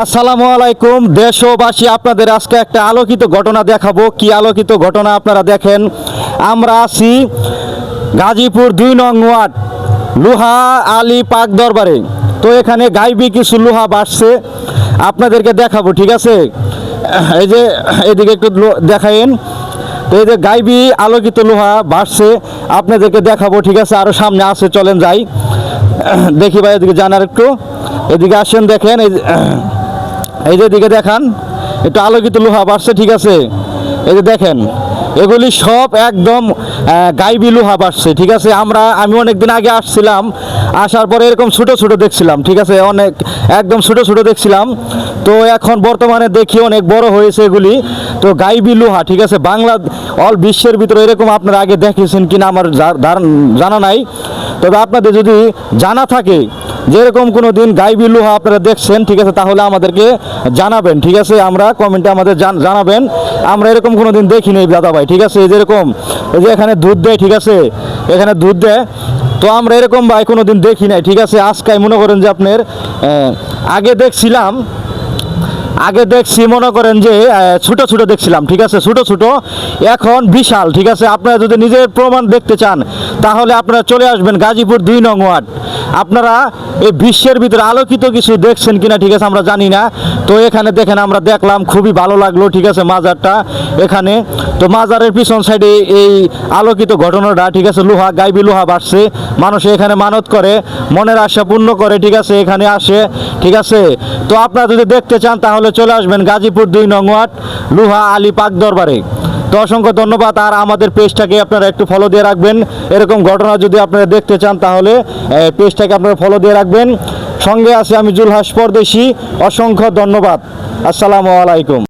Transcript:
আসসালামু আলাইকুম দেশবাসী, আপনাদের আজকে একটা আলোকিত ঘটনা দেখাবো। কি আলোকিত ঘটনা আপনারা দেখেন। আমরা আছি গাজীপুর ২ নং ওয়ার্ড লোহা আলী পাক দরবারে। তো এখানে গাইবি কিছু লোহা বাড়ছে, আপনাদেরকে দেখাবো, ঠিক আছে। এই যে এদিকে একটু দেখাইন। তো এই যে গাইবি আলোকিত লোহা বাড়ছে, আপনাদেরকে দেখাবো, ঠিক আছে। আরও সামনে আছে, চলেন যাই দেখি ভাই। এদিকে জানার একটু এদিকে আসেন, দেখেন এই যে দিকে দেখান, একটু আলোকিত লোহা বাড়ছে, ঠিক আছে। এই যে দেখেন, এগুলি সব একদম গাইবি লোহা বাড়ছে, ঠিক আছে। আমি অনেক দিন আগে আসছিলাম, আসার পরে এরকম ছোটো ছোটো দেখছিলাম, ঠিক আছে, অনেক একদম ছোটো ছোটো দেখছিলাম। তো এখন বর্তমানে দেখি অনেক বড় হয়েছে এগুলি। তো গাইবি লোহা, ঠিক আছে, বাংলা অল বিশ্বের ভিতরে এরকম আপনারা আগে দেখেছেন কিনা আমার জানা নাই। তবে আপনাদের যদি জানা থাকে যেরকম কোনো দিন গাইবি লোহা আপনারা দেখছেন, ঠিক আছে, তাহলে আমাদেরকে জানাবেন, ঠিক আছে। আমরা কমেন্টে আমাদের জানাবেন। আমরা এরকম কোনো দিন দেখি নেই দাদা ভাই, ঠিক আছে। এই যেরকম এই যে এখানে দুধ দেয়, ঠিক আছে, এখানে দুধ দেয়। তো আমরা এরকম ভাই কোনো দিন দেখি নাই, ঠিক আছে। আজকে মনে করেন যে আপনার আগে দেখছি মনে করেন যে ছোটো ছোটো দেখছিলাম, ঠিক আছে, ছোটো ছোটো, এখন বিশাল, ঠিক আছে। আপনারা যদি নিজের প্রমাণ দেখতে চান তাহলে আপনারা চলে আসবেন গাজীপুর ২ নং ওয়ার্ড। আপনারা এই বিশ্বের ভিতরে আলোকিত কিছু দেখছেন কিনা, ঠিক আছে, আমরা জানি না। তো এখানে দেখেন, আমরা দেখলাম, খুবই ভালো লাগলো, ঠিক আছে, মাজারটা এখানে। তো মাজারের পিছন সাইডে এই আলোকিত ঘটনাটা, ঠিক আছে, লোহা গাইবি লোহা বাড়ছে। মানুষে এখানে মানত করে, মনের আশা পূর্ণ করে, ঠিক আছে, এখানে আসে, ঠিক আছে। তো আপনারা যদি দেখতে চান তাহলে চলে আসবেন গাজীপুর ২ নং ওয়ার্ড লোহা আলী পাক দরবারে। তো অসংখ্য ধন্যবাদ। আর আমাদের পেজটাকে আপনারা একটু ফলো দিয়ে রাখবেন। এরকম ঘটনা যদি আপনারা দেখতে চান তাহলে পেজটাকে আপনারা ফলো দিয়ে রাখবেন। সঙ্গে আছে আমি জুলহাস পরদেশি। অসংখ্য ধন্যবাদ। আসসালামু আলাইকুম।